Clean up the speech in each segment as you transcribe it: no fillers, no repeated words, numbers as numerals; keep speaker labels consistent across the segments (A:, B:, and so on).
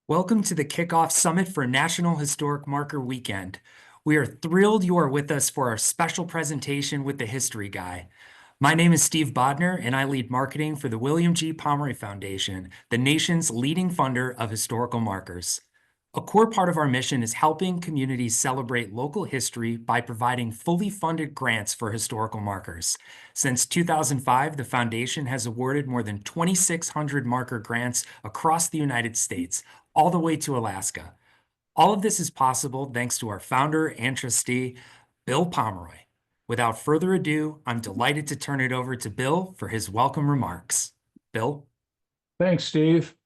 A: Welcome to the Kickoff Summit for National Historic Marker Weekend. We are thrilled you are with us for our special presentation with the History Guy. My name is Steve Bodner, and I lead marketing for the William G. Pomeroy Foundation, the nation's leading funder of historical markers. A core part of our mission is helping communities celebrate local history by providing fully funded grants for historical markers. Since 2005, the foundation has awarded more than 2,600 marker grants across the United States, all the way to Alaska. All of this is possible thanks to our founder and trustee, Bill Pomeroy. Without further ado, I'm delighted to turn it over to Bill for his welcome remarks. Bill?
B: Thanks, Steve.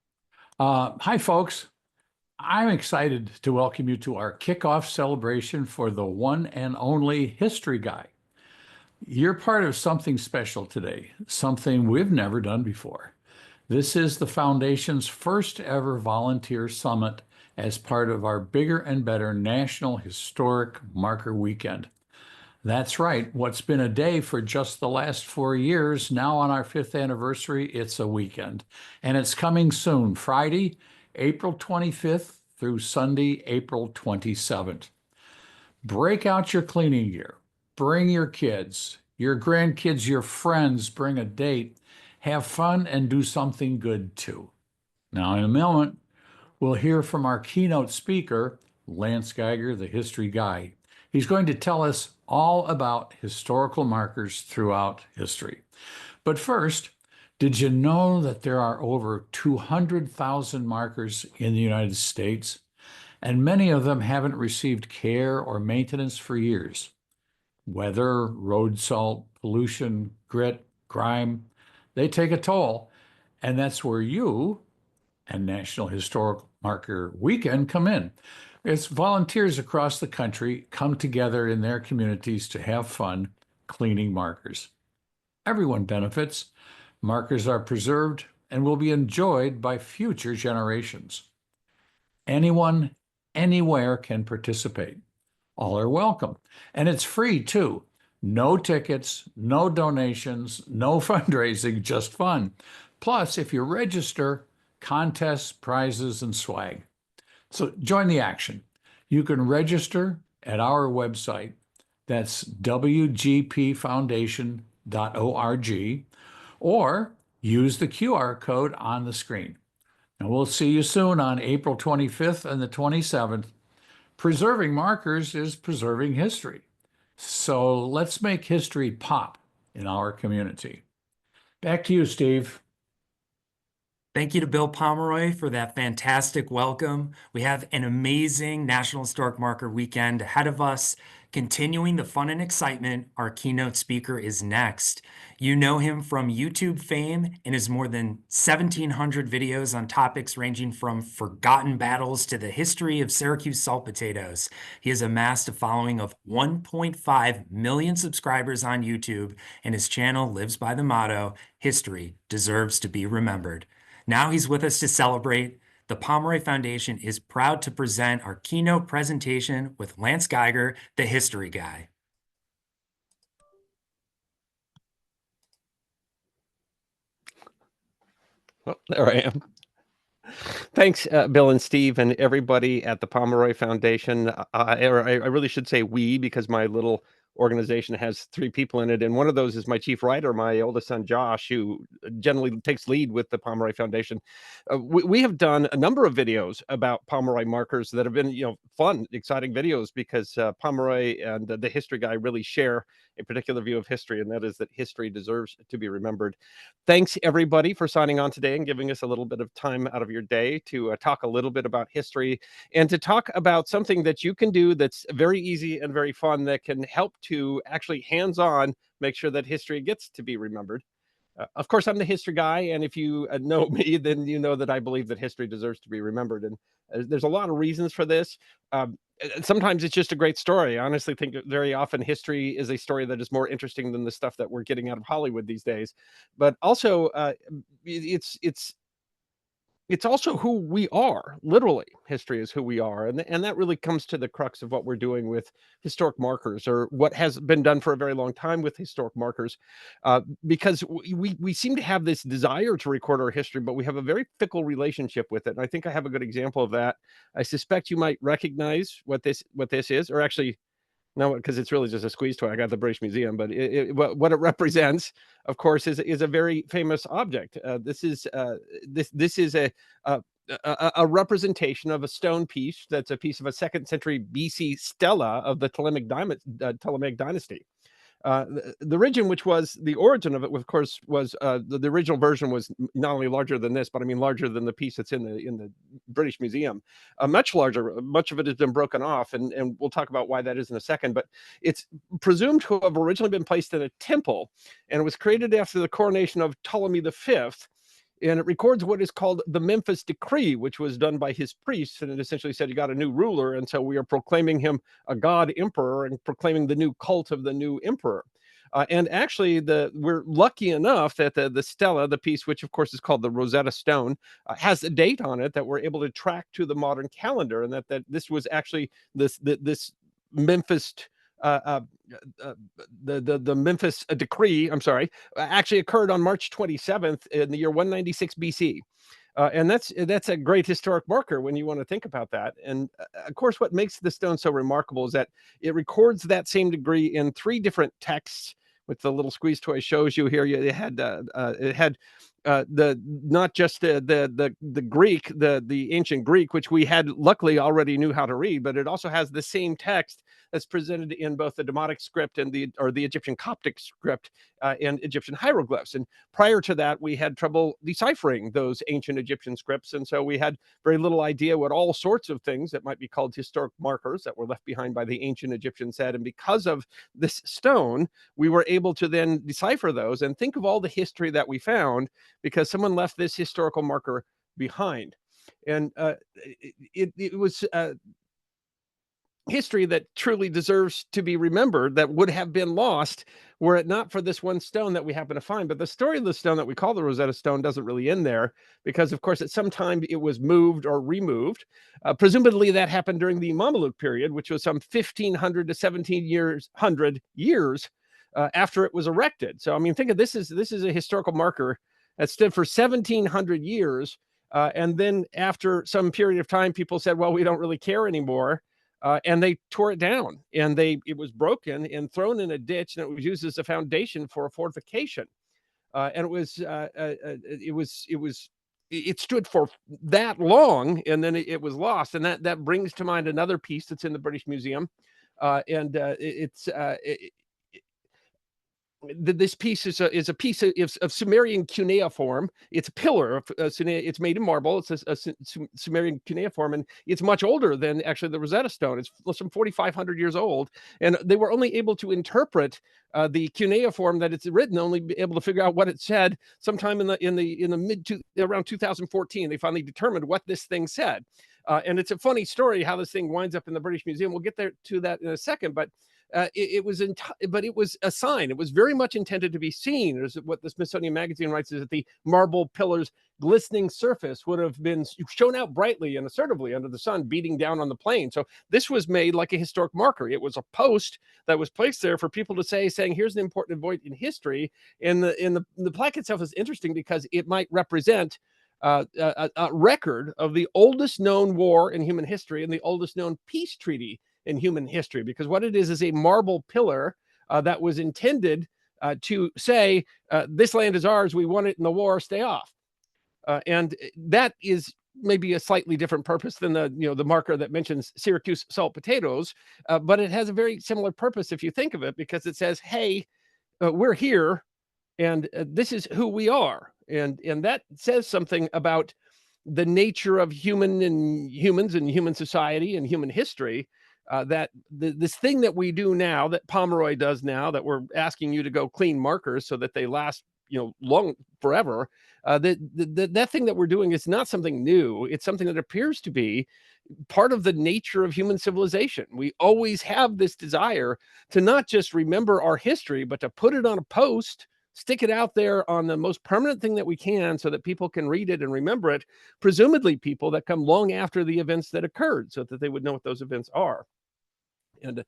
B: Hi, folks. I'm excited to welcome you to our kickoff celebration for the one and only History Guy. You're part of something special today, something we've never done before. This is the Foundation's first ever volunteer summit as part of our Bigger and Better National Historic Marker Weekend. That's right. What's been a day for just the last 4 years, now on our 5th anniversary, it's a weekend. And it's coming soon, Friday, April 25th through Sunday, April 27th. Break out your cleaning gear. Bring your kids, your grandkids, your friends, bring a date. Have fun and do something good too. Now, in a moment, we'll hear from our keynote speaker, Lance Geiger, the history guy. He's going to tell us all about historical markers throughout history. But first, did you know that there are over 200,000 markers in the United States, and many of them haven't received care or maintenance for years? Weather, road salt, pollution, grit, grime, they take a toll, and that's where you and National Historic Marker Weekend come in. It's volunteers across the country come together in their communities to have fun cleaning markers. Everyone benefits. Markers are preserved and will be enjoyed by future generations. Anyone, anywhere can participate. All are welcome. And it's free too. No tickets, no donations, no fundraising, just fun. Plus, if you register, contests, prizes, and swag. So join the action. You can register at our website. That's wgpfoundation.org, or use the QR code on the screen. And we'll see you soon on April 25th and the 27th. Preserving markers is preserving history. So let's make history pop in our community. Back to you, Steve.
A: Thank you to Bill Pomeroy for that fantastic welcome. We have an amazing National Historic Marker Weekend ahead of us. Continuing the fun and excitement, our keynote speaker is next. You know him from YouTube fame and his more than 1,700 videos on topics ranging from forgotten battles to the history of Syracuse salt potatoes. He has amassed a following of 1.5 million subscribers on YouTube, and his channel lives by the motto, "History deserves to be remembered." Now he's with us to celebrate. The Pomeroy Foundation is proud to present our keynote presentation with Lance Geiger, the history guy.
C: Well, there I am. Thanks, Bill and Steve and everybody at the Pomeroy Foundation. I really should say we, because my little organization has 3 people in it, and one of those is my chief writer, my oldest son Josh, who generally takes lead with the Pomeroy Foundation. We have done a number of videos about Pomeroy markers that have been, fun, exciting videos, because Pomeroy and the history guy really share a particular view of history, and that is that history deserves to be remembered. Thanks, everybody, for signing on today and giving us a little bit of time out of your day to talk a little bit about history, and to talk about something that you can do that's very easy and very fun, that can help to actually hands-on make sure that history gets to be remembered. Of course, I'm the history guy, and if you know me, then you know that I believe that history deserves to be remembered. And there's a lot of reasons for this. Sometimes it's just a great story. I honestly think that very often history is a story that is more interesting than the stuff that we're getting out of Hollywood these days. But also, it's it's also who we are. Literally, history is who we are, and that really comes to the crux of what we're doing with historic markers, or what has been done for a very long time with historic markers, because we seem to have this desire to record our history, but we have a very fickle relationship with it. And I think I have a good example of that. I suspect you might recognize what this is, or actually, no, because it's really just a squeeze toy. I got the British Museum, but what it represents, of course, is a very famous object. This is a, a representation of a stone piece that's a piece of a second century BC stela of the Ptolemaic dynasty. The origin, which was the origin of it, of course, was the original version was not only larger than this, but I mean larger than the piece that's in the British Museum, much larger. Much of it has been broken off, and we'll talk about why that is in a second. But it's presumed to have originally been placed in a temple, and it was created after the coronation of Ptolemy V. And it records what is called the Memphis Decree, which was done by his priests. And it essentially said, you got a new ruler. And so we are proclaiming him a god emperor and proclaiming the new cult of the new emperor. And actually, we're lucky enough that the stela, the piece, which of course is called the Rosetta Stone, has a date on it that we're able to track to the modern calendar, and that this was actually this Memphis the Memphis decree, I'm sorry, actually occurred on March 27th in the year 196 BC. And that's a great historic marker when you want to think about that. And of course, what makes the stone so remarkable is that it records that same degree in 3 different texts, which the little squeeze toy shows you here. It had the not just the Greek, the ancient Greek, which we had luckily already knew how to read, but it also has the same text that's presented in both the Demotic script and the Egyptian Coptic script, and Egyptian hieroglyphs. And prior to that, we had trouble deciphering those ancient Egyptian scripts, and so we had very little idea what all sorts of things that might be called historic markers that were left behind by the ancient Egyptians said. And because of this stone, we were able to then decipher those and think of all the history that we found, because someone left this historical marker behind. And it was history that truly deserves to be remembered, that would have been lost were it not for this one stone that we happen to find. But the story of the stone that we call the Rosetta Stone doesn't really end there, because of course at some time it was moved or removed. Presumably that happened during the Mameluke period, which was some 1500 to 1700 years after it was erected. So I mean, think of this is a historical marker that stood for 1700 years. And then after some period of time, people said, well, we don't really care anymore. And they tore it down, and it was broken and thrown in a ditch, and it was used as a foundation for a fortification. And it stood for that long, and then it was lost. And that brings to mind another piece that's in the British Museum. This piece is a piece of Sumerian cuneiform. It's a pillar of it's made in marble. It's a Sumerian cuneiform, and it's much older than actually the Rosetta Stone. It's some 4,500 years old, and they were only able to interpret the cuneiform that it's written, only be able to figure out what it said sometime in the around 2014. They finally determined what this thing said, and it's a funny story how this thing winds up in the British Museum. We'll get to that in a second, but. It was a sign. It was very much intended to be seen. There's what the Smithsonian Magazine writes is that the marble pillar's glistening surface would have been shown out brightly and assertively under the sun beating down on the plain. So this was made like a historic marker. It was a post that was placed there for people to saying, here's an important point in history. And the plaque itself is interesting because it might represent a record of the oldest known war in human history and the oldest known peace treaty in human history, because what it is a marble pillar that was intended to say, this land is ours, we won it in the war, stay off. And that is maybe a slightly different purpose than the marker that mentions Syracuse salt potatoes, but it has a very similar purpose if you think of it, because it says, hey, we're here, and this is who we are. And that says something about the nature of humans and human society and human history. That this thing that we do now, that Pomeroy does now, that we're asking you to go clean markers so that they last, long forever. That thing that we're doing is not something new. It's something that appears to be part of the nature of human civilization. We always have this desire to not just remember our history, but to put it on a post stick it out there on the most permanent thing that we can so that people can read it and remember it, presumably people that come long after the events that occurred, so that they would know what those events are. And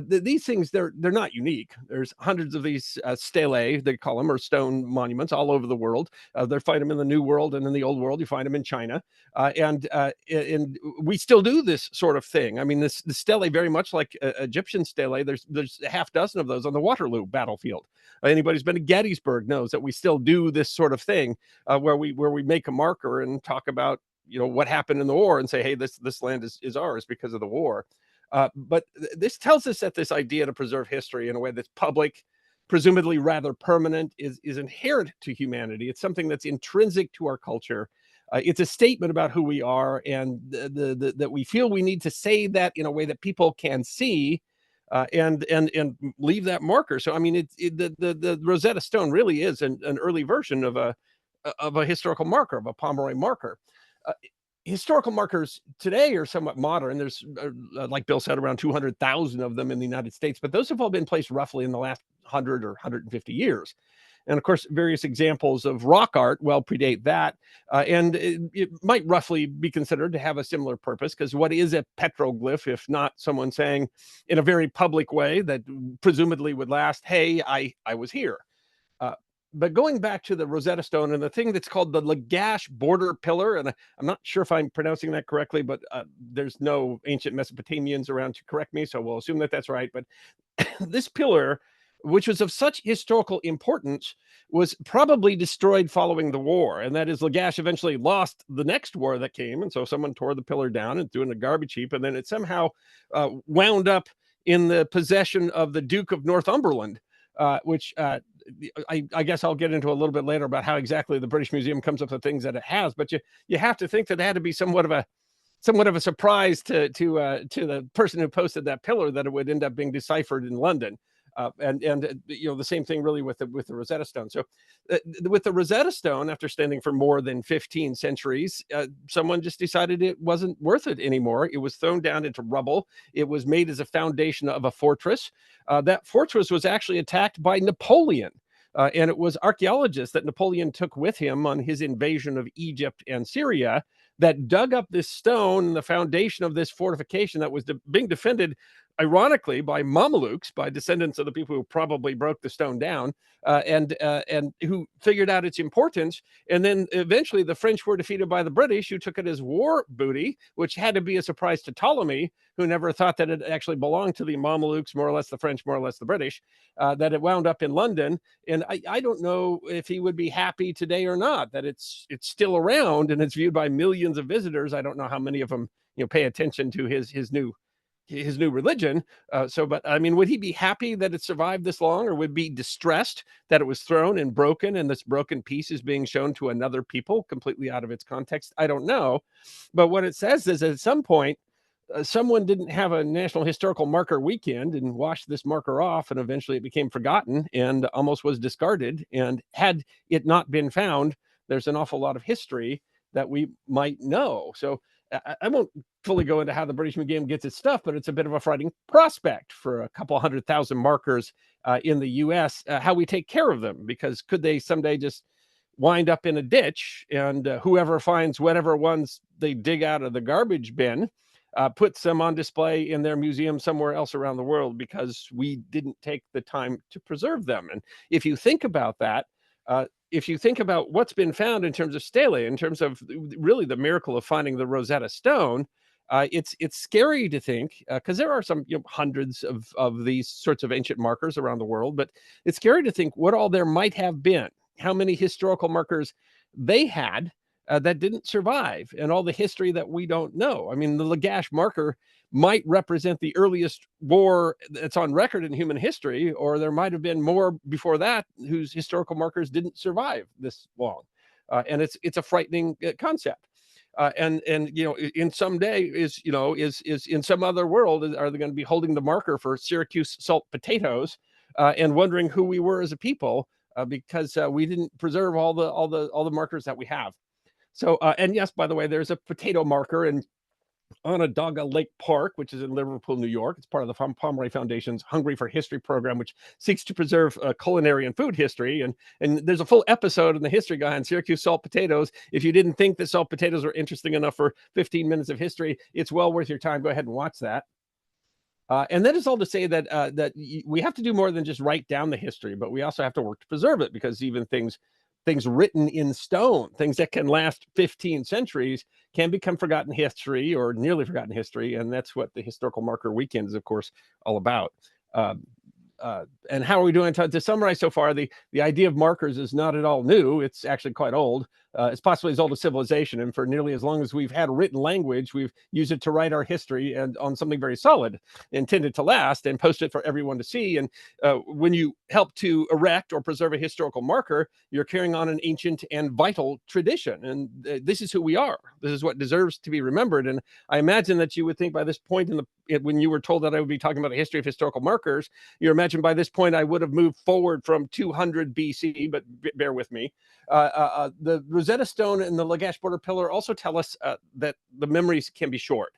C: these things, they're not unique. There's hundreds of these stelae, they call them, or stone monuments all over the world. They find them in the New World, and in the Old World you find them in China. And we still do this sort of thing. I mean, the stelae, very much like Egyptian stelae, there's a half dozen of those on the Waterloo battlefield. Anybody who's been to Gettysburg knows that we still do this sort of thing, where we make a marker and talk about, what happened in the war, and say, hey, this land is ours because of the war. But this tells us that this idea to preserve history in a way that's public, presumably rather permanent, is inherent to humanity. It's something that's intrinsic to our culture. It's a statement about who we are, and that we feel we need to say that in a way that people can see, and leave that marker. So I mean, the Rosetta Stone really is an early version of a historical marker, of a Pomeroy marker. Uh, Historical markers today are somewhat modern. There's, like Bill said, around 200,000 of them in the United States, but those have all been placed roughly in the last 100 or 150 years. And of course, various examples of rock art well predate that. And it might roughly be considered to have a similar purpose, because what is a petroglyph if not someone saying in a very public way that presumably would last, hey, I was here. But going back to the Rosetta Stone and the thing that's called the Lagash border pillar, and I'm not sure if I'm pronouncing that correctly, but there's no ancient Mesopotamians around to correct me, so we'll assume that that's right. But this pillar, which was of such historical importance, was probably destroyed following the war. And that is, Lagash eventually lost the next war that came, and so someone tore the pillar down and threw it in a garbage heap, and then it somehow wound up in the possession of the Duke of Northumberland, which I guess I'll get into a little bit later about how exactly the British Museum comes up with things that it has. But you have to think that it had to be somewhat of a surprise to the person who posted that pillar that it would end up being deciphered in London. And the same thing really with the Rosetta Stone. So with the Rosetta Stone, after standing for more than 15 centuries, someone just decided it wasn't worth it anymore. It was thrown down into rubble. It was made as a foundation of a fortress. That fortress was actually attacked by Napoleon. And it was archaeologists that Napoleon took with him on his invasion of Egypt and Syria that dug up this stone and the foundation of this fortification that was being defended, ironically, by Mamelukes, by descendants of the people who probably broke the stone down, and who figured out its importance. And then eventually the French were defeated by the British, who took it as war booty, which had to be a surprise to Ptolemy, who never thought that it actually belonged to the Mamelukes, more or less the French, more or less the British, that it wound up in London. And I don't know if he would be happy today or not that it's still around and it's viewed by millions of visitors. I don't know how many of them pay attention to his new religion. But I mean, would he be happy that it survived this long, or would be distressed that it was thrown and broken, and this broken piece is being shown to another people completely out of its context? I don't know. But what it says is, at some point, someone didn't have a National Historical Marker weekend and washed this marker off, and eventually it became forgotten and almost was discarded. And had it not been found, there's an awful lot of history that we might know. So I won't fully go into how the British Museum gets its stuff, but it's a bit of a frightening prospect for a couple 100,000 markers in the US, how we take care of them, because could they someday just wind up in a ditch, and whoever finds whatever ones they dig out of the garbage bin puts them on display in their museum somewhere else around the world because we didn't take the time to preserve them. And if you think about that, if you think about what's been found in terms of stelae, in terms of really the miracle of finding the Rosetta Stone, it's scary to think, because there are some hundreds of these sorts of ancient markers around the world, but it's scary to think what all there might have been, how many historical markers they had that didn't survive, and all the history that we don't know. I mean, the Lagash marker might represent the earliest war that's on record in human history, or there might have been more before that whose historical markers didn't survive this long. And it's a frightening concept. And in some day is in some other world, are they going to be holding the marker for Syracuse salt potatoes and wondering who we were as a people because we didn't preserve all the markers that we have. So and yes, by the way, there's a potato marker, and Onondaga Lake Park, which is in Liverpool, New York. It's part of the Pomeroy Foundation's Hungry for History program, which seeks to preserve culinary and food history. And there's a full episode in the History Guy on Syracuse salt potatoes. If you didn't think that salt potatoes were interesting enough for 15 minutes of history, it's well worth your time. Go ahead and watch that. And that is all to say that we have to do more than just write down the history, but we also have to work to preserve it, because even things written in stone, things that can last 15 centuries, can become forgotten history or nearly forgotten history. And that's what the Historical Marker Weekend is, of course, all about. And how are we doing? To summarize so far, the idea of markers is not at all new. It's actually quite old. It's possibly as old as civilization. And for nearly as long as we've had written language, we've used it to write our history, and on something very solid, intended to last, and post it for everyone to see. And when you help to erect or preserve a historical marker, you're carrying on an ancient and vital tradition. And this is who we are. This is what deserves to be remembered. And I imagine that you would think by this point when you were told that I would be talking about a history of historical markers, you imagine by this point I would have moved forward from 200 BC, but bear with me. The Rosetta Stone and the Lagash Border Pillar also tell us that the memories can be short.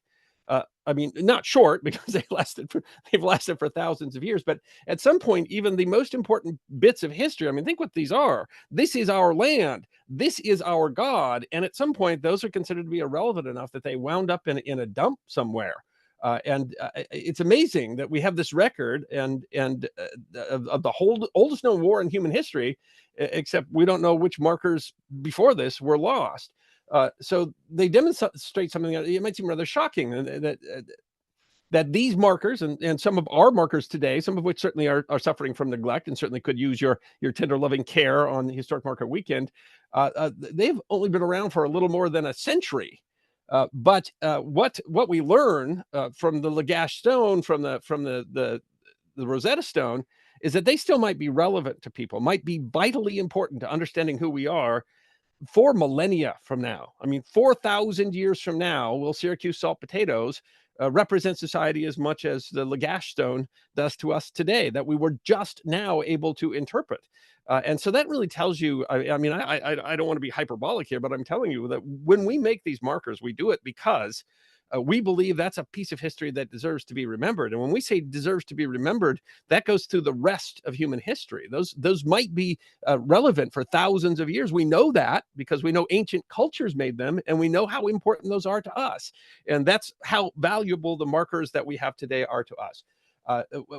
C: I mean, not short, because they've lasted for thousands of years, but at some point, even the most important bits of history, I mean, think what these are. This is our land. This is our God. And at some point, those are considered to be irrelevant enough that they wound up in a dump somewhere. It's amazing that we have this record of the oldest known war in human history, except we don't know which markers before this were lost. So they demonstrate something that it might seem rather shocking, that these markers and some of our markers today, some of which certainly are suffering from neglect and certainly could use your tender loving care on the Historic Marker Weekend, they've only been around for a little more than a century. But what we learn from the Lagash Stone, from the Rosetta Stone, is that they still might be relevant to people, might be vitally important to understanding who we are 4 millennia from now. I mean, 4,000 years from now, will Syracuse salt potatoes represent society as much as the Lagash Stone does to us today, that we were just now able to interpret. And so that really tells you, I mean, I don't want to be hyperbolic here, but I'm telling you that when we make these markers, we do it because we believe that's a piece of history that deserves to be remembered. And when we say deserves to be remembered, that goes through the rest of human history. Those might be relevant for thousands of years. We know that because we know ancient cultures made them, and we know how important those are to us. And that's how valuable the markers that we have today are to us.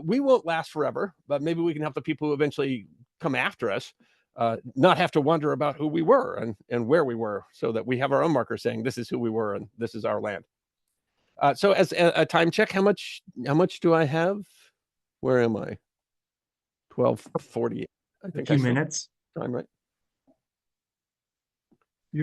C: We won't last forever, but maybe we can help the people who eventually come after us not have to wonder about who we were and where we were, so that we have our own marker saying this is who we were and this is our land. So as a time check, how much do I have? Where am I? 12:40. I think
A: A few minutes.
C: Time, right?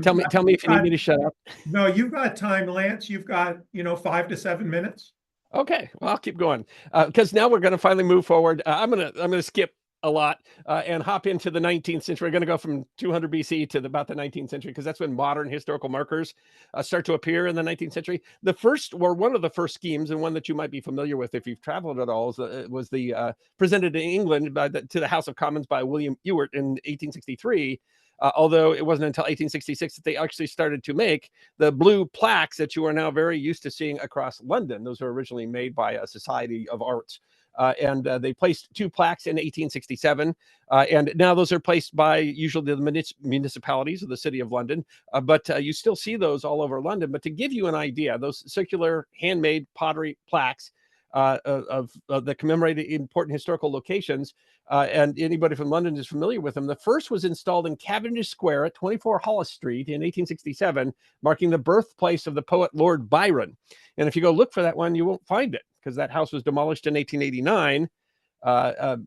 C: Tell me if you need me to shut up.
D: No, you've got time, Lance. You've got 5 to 7 minutes.
C: Okay, well, I'll keep going because now we're going to finally move forward. I'm gonna skip a lot and hop into the 19th century. We're going to go from 200 BC to about the 19th century, because that's when modern historical markers start to appear in the 19th century. The first, or one of the first schemes, and one that you might be familiar with if you've traveled at all, was the presented in England to the House of Commons by William Ewart in 1863. Although it wasn't until 1866 that they actually started to make the blue plaques that you are now very used to seeing across London. Those were originally made by a Society of Arts. And they placed 2 plaques in 1867. And now those are placed by usually the municipalities of the City of London. But you still see those all over London. But to give you an idea, those circular handmade pottery plaques that commemorate important historical locations, and anybody from London is familiar with them. The first was installed in Cavendish Square at 24 Hollis Street in 1867, marking the birthplace of the poet Lord Byron. And if you go look for that one, you won't find it, because that house was demolished in 1889,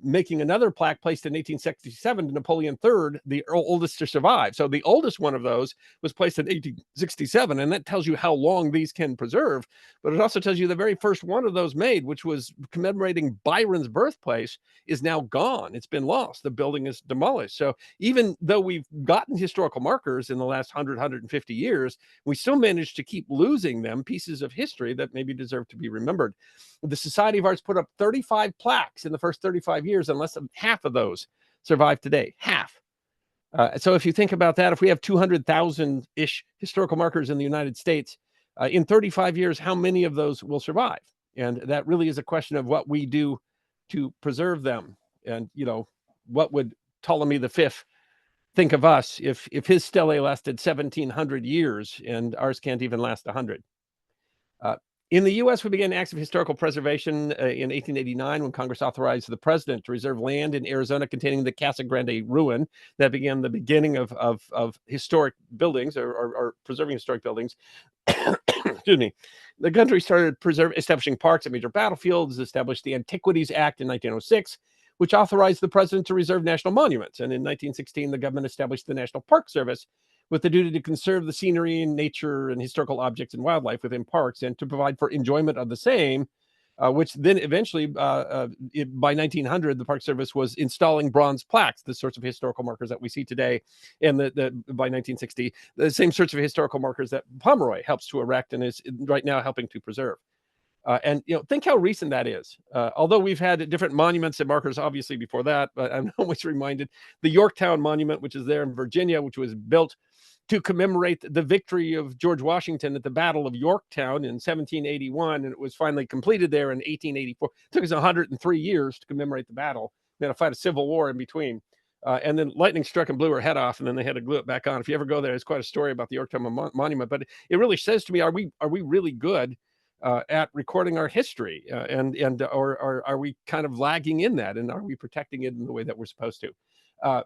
C: making another plaque placed in 1867 to Napoleon III, the oldest to survive. So the oldest one of those was placed in 1867, and that tells you how long these can preserve. But it also tells you the very first one of those made, which was commemorating Byron's birthplace, is now gone. It's been lost. The building is demolished. So even though we've gotten historical markers in the last 150 years, we still managed to keep losing them, pieces of history that maybe deserve to be remembered. The Society of Arts put up 35 plaques in the first 35 years, and less than half of those survive today. Half. So if you think about that, if we have 200,000-ish historical markers in the United States, In 35 years, how many of those will survive? And that really is a question of what we do to preserve them. And, what would Ptolemy V think of us if his stele lasted 1,700 years and ours can't even last 100? In the U.S., we began acts of historical preservation in 1889 when Congress authorized the president to reserve land in Arizona containing the Casa Grande ruin. That began the beginning of historic buildings or preserving historic buildings. Excuse me. The country started establishing parks at major battlefields, established the Antiquities Act in 1906, which authorized the president to reserve national monuments. And in 1916, the government established the National Park Service with the duty to conserve the scenery and nature and historical objects and wildlife within parks and to provide for enjoyment of the same, which then eventually, by 1900, the Park Service was installing bronze plaques, the sorts of historical markers that we see today. And by 1960, the same sorts of historical markers that Pomeroy helps to erect and is right now helping to preserve. And think how recent that is. Although we've had different monuments and markers, obviously, before that, but I'm always reminded the Yorktown Monument, which is there in Virginia, which was built to commemorate the victory of George Washington at the Battle of Yorktown in 1781, and it was finally completed there in 1884. It took us 103 years to commemorate the battle. We had to fight a civil war in between. And then lightning struck and blew her head off, and then they had to glue it back on. If you ever go there, it's quite a story about the Yorktown Monument. But it really says to me, are we really good at recording our history, or are we kind of lagging in that, and are we protecting it in the way that we're supposed to?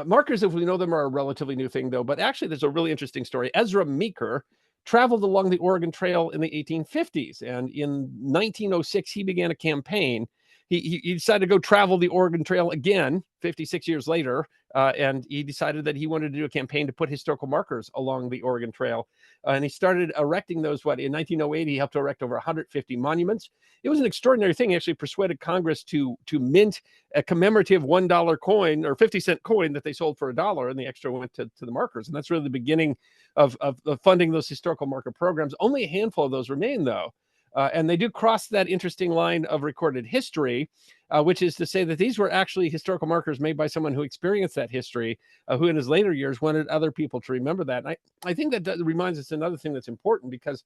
C: Markers, if we know them, are a relatively new thing, though. But actually, there's a really interesting story. Ezra Meeker traveled along the Oregon Trail in the 1850s, and in 1906, he began a campaign. He decided to go travel the Oregon Trail again 56 years later, and he decided that he wanted to do a campaign to put historical markers along the Oregon Trail. And he started erecting those. In 1908, he helped to erect over 150 monuments. It was an extraordinary thing. He actually persuaded Congress to mint a commemorative $1 coin or 50-cent coin that they sold for $1, and the extra went to the markers. And that's really the beginning of funding those historical marker programs. Only a handful of those remain, though. And they do cross that interesting line of recorded history, which is to say that these were actually historical markers made by someone who experienced that history, who in his later years wanted other people to remember that. And I think that reminds us another thing that's important, because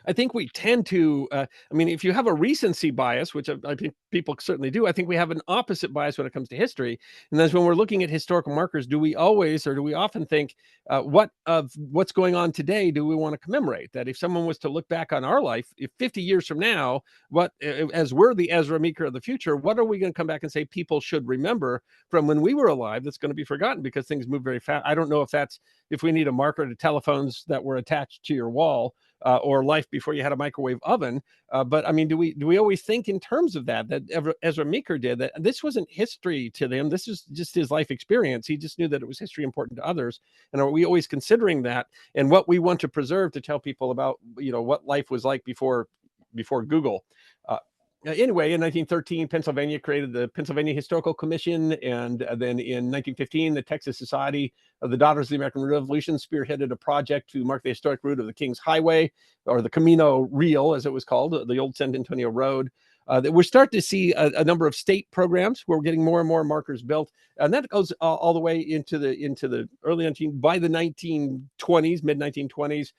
C: I think we tend to, if you have a recency bias, which I think people certainly do, I think we have an opposite bias when it comes to history. And that's when we're looking at historical markers, do we often think, what's going on today do we want to commemorate? That if someone was to look back on our life, if 50 years from now, as we're the Ezra Meeker of the future, what are we going to come back and say people should remember from when we were alive that's going to be forgotten because things move very fast? I don't know if we need a marker to telephones that were attached to your wall, or life before you had a microwave oven. But do we always think in terms of that Ezra Meeker did, that this wasn't history to them? This is just his life experience. He just knew that it was history important to others. And are we always considering that and what we want to preserve to tell people about, what life was like before Google? Anyway, in 1913, Pennsylvania created the Pennsylvania Historical Commission, and then in 1915, the Texas Society of the Daughters of the American Revolution spearheaded a project to mark the historic route of the King's Highway, or the Camino Real, as it was called, the old San Antonio Road. That we're starting to see a number of state programs where we're getting more and more markers built, and that goes all the way into the early by the 1920s, mid 1920s.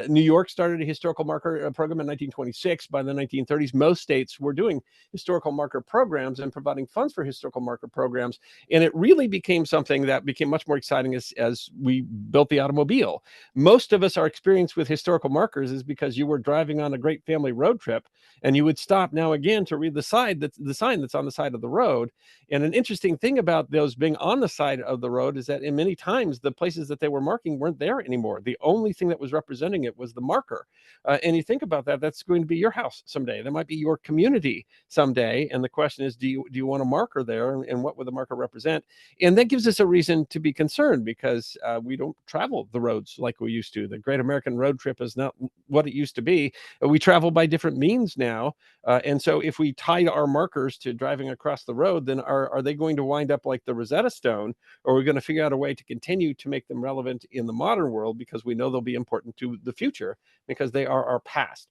C: New York started a historical marker program in 1926. By the 1930s, most states were doing historical marker programs and providing funds for historical marker programs, and it really became something that became much more exciting as we built the automobile. Most of us, our experience with historical markers is because you were driving on a great family road trip, and you would stop now again to read the sign that's on the side of the road. And an interesting thing about those being on the side of the road is that in many times the places that they were marking weren't there anymore. The only thing that was representing it was the marker. And you think about that, that's going to be your house someday. That might be your community someday. And the question is, do you want a marker there, and what would the marker represent? And that gives us a reason to be concerned, because we don't travel the roads like we used to. The Great American Road Trip is not what it used to be. We travel by different means now. And so if we tied our markers to driving across the road, then are they going to wind up like the Rosetta Stone, or are we going to figure out a way to continue to make them relevant in the modern world, because we know they'll be important to the future because they are our past?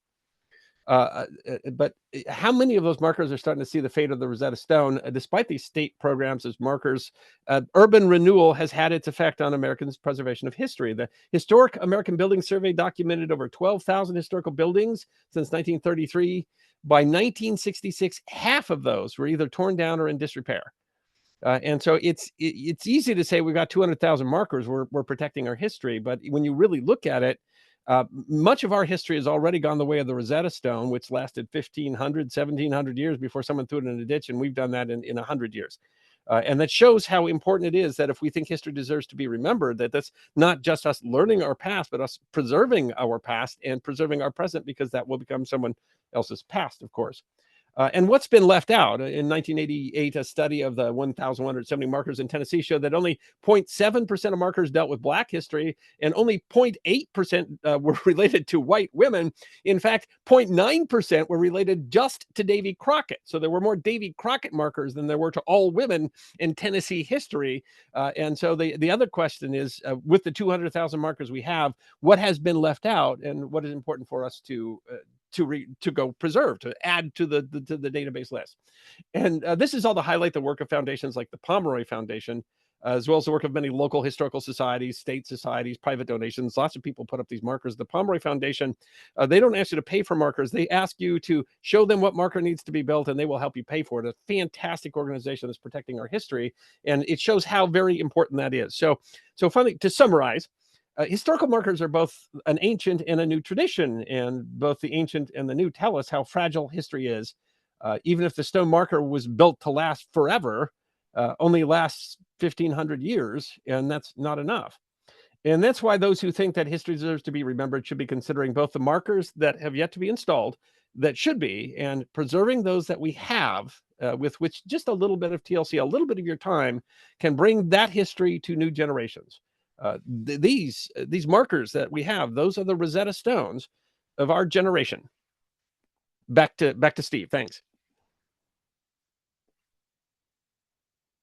C: But how many of those markers are starting to see the fate of the Rosetta Stone? Despite these state programs as markers, urban renewal has had its effect on Americans' preservation of history. The Historic American Building Survey documented over 12,000 historical buildings since 1933. By 1966, half of those were either torn down or in disrepair. And so it's easy to say we've got 200,000 markers, we're protecting our history. But when you really look at it, much of our history has already gone the way of the Rosetta Stone, which lasted 1,500, 1,700 years before someone threw it in a ditch, and we've done that in 100 yeyears. And that shows how important it is that if we think history deserves to be remembered, that that's not just us learning our past, but us preserving our past and preserving our present, because that will become someone else's past, of course. And what's been left out in 1988, a study of the 1,170 markers in Tennessee showed that only 0.7% of markers dealt with Black history, and only 0.8% were related to white women. In fact, 0.9% were related just to Davy Crockett. So there were more Davy Crockett markers than there were to all women in Tennessee history. And so the other question is, with the 200,000 markers we have, what has been left out, and what is important for us to go preserve, to add to the database list. And this is all to highlight the work of foundations like the Pomeroy Foundation, as well as the work of many local historical societies, state societies, private donations. Lots of people put up these markers. The Pomeroy Foundation, they don't ask you to pay for markers. They ask you to show them what marker needs to be built, and they will help you pay for it. A fantastic organization that's protecting our history, and it shows how very important that is. So finally, to summarize, historical markers are both an ancient and a new tradition, and both the ancient and the new tell us how fragile history is. Even if the stone marker was built to last forever, only lasts 1,500 years, and that's not enough. And that's why those who think that history deserves to be remembered should be considering both the markers that have yet to be installed, that should be, and preserving those that we have, with which just a little bit of TLC, a little bit of your time, can bring that history to new generations. These markers that we have, those are the Rosetta Stones of our generation. Back to Steve. Thanks.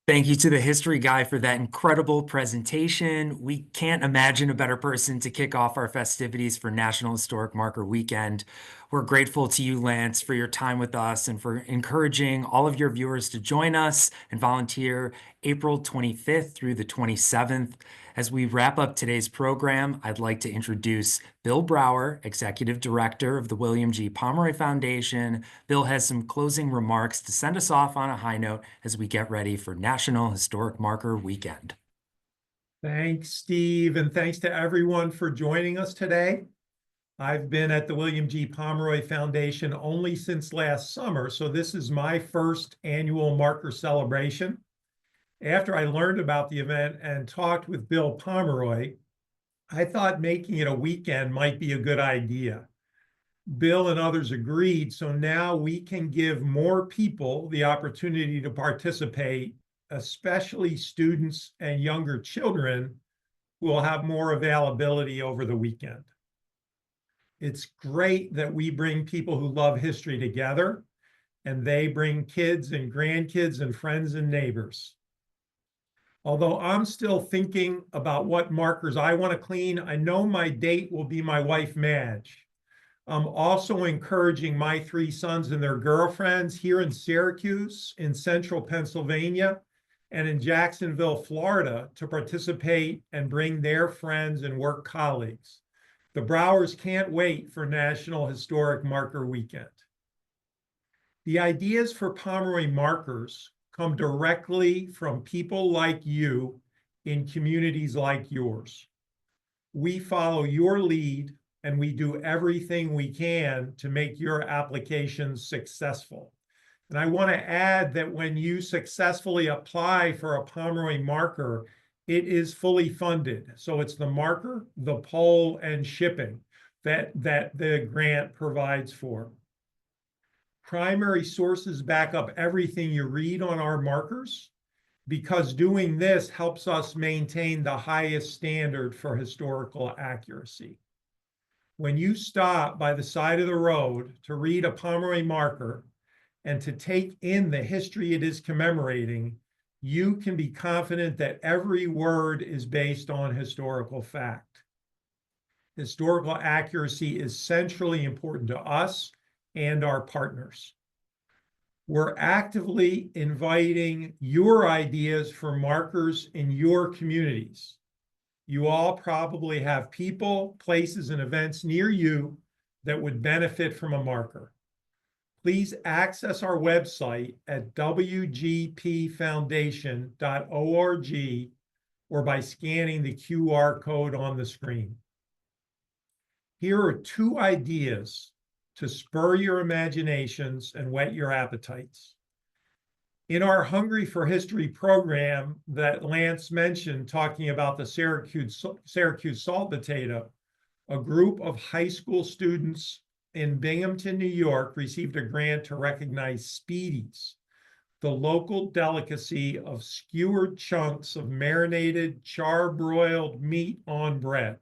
A: Thank you to the history guy for that incredible presentation. We can't imagine a better person to kick off our festivities for National Historic Marker Weekend. We're grateful to you, Lance, for your time with us and for encouraging all of your viewers to join us and volunteer April 25th through the 27th. As we wrap up today's program, I'd like to introduce Bill Brower, Executive Director of the William G. Pomeroy Foundation. Bill has some closing remarks to send us off on a high note as we get ready for National Historic Marker Weekend.
D: Thanks, Steve, and thanks to everyone for joining us today. I've been at the William G. Pomeroy Foundation only since last summer, so this is my first annual marker celebration. After I learned about the event and talked with Bill Pomeroy, I thought making it a weekend might be a good idea. Bill and others agreed, so now we can give more people the opportunity to participate, especially students and younger children who will have more availability over the weekend. It's great that we bring people who love history together, and they bring kids and grandkids and friends and neighbors. Although I'm still thinking about what markers I want to clean, I know my date will be my wife, Madge. I'm also encouraging my 3 sons and their girlfriends here in Syracuse, in central Pennsylvania, and in Jacksonville, Florida, to participate and bring their friends and work colleagues. The Browers can't wait for National Historic Marker Weekend. The ideas for Pomeroy markers come directly from people like you in communities like yours. We follow your lead, and we do everything we can to make your applications successful. And I want to add that when you successfully apply for a Pomeroy marker, it is fully funded. So it's the marker, the pole, and shipping that the grant provides for. Primary sources back up everything you read on our markers, because doing this helps us maintain the highest standard for historical accuracy. When you stop by the side of the road to read a Pomeroy marker and to take in the history it is commemorating, you can be confident that every word is based on historical fact. Historical accuracy is centrally important to us and our partners. We're actively inviting your ideas for markers in your communities. You all probably have people, places, and events near you that would benefit from a marker. Please access our website at wgpfoundation.org or by scanning the QR code on the screen. Here are 2 ideas to spur your imaginations and whet your appetites. In our Hungry for History program that Lance mentioned, talking about the Syracuse salt potato, a group of high school students in Binghamton, New York, received a grant to recognize Speedies, the local delicacy of skewered chunks of marinated, char-broiled meat on bread.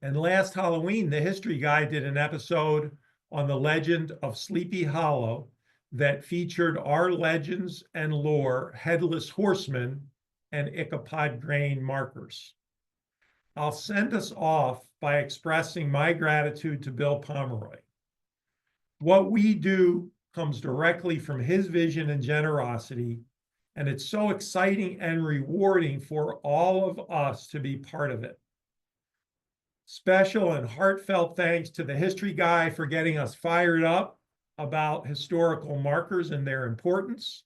D: And last Halloween, the History Guy did an episode on the legend of Sleepy Hollow that featured our legends and lore, headless horsemen, and Ichabod grain markers. I'll send us off by expressing my gratitude to Bill Pomeroy. What we do comes directly from his vision and generosity, and it's so exciting and rewarding for all of us to be part of it. Special and heartfelt thanks to the History Guy for getting us fired up about historical markers and their importance,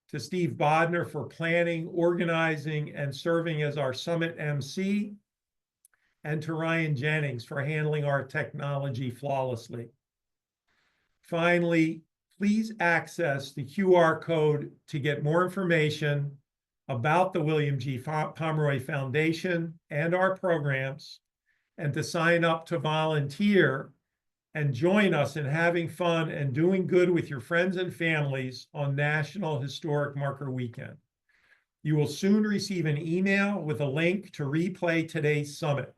D: to Steve Bodner for planning, organizing, and serving as our summit MC, and to Ryan Jennings for handling our technology flawlessly. Finally, please access the QR code to get more information about the William G. Pomeroy Foundation and our programs, and to sign up to volunteer and join us in having fun and doing good with your friends and families on National Historic Marker Weekend. You will soon receive an email with a link to replay today's summit.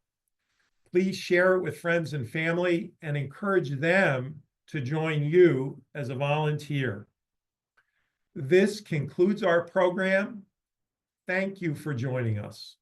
D: Please share it with friends and family and encourage them to join you as a volunteer. This concludes our program. Thank you for joining us.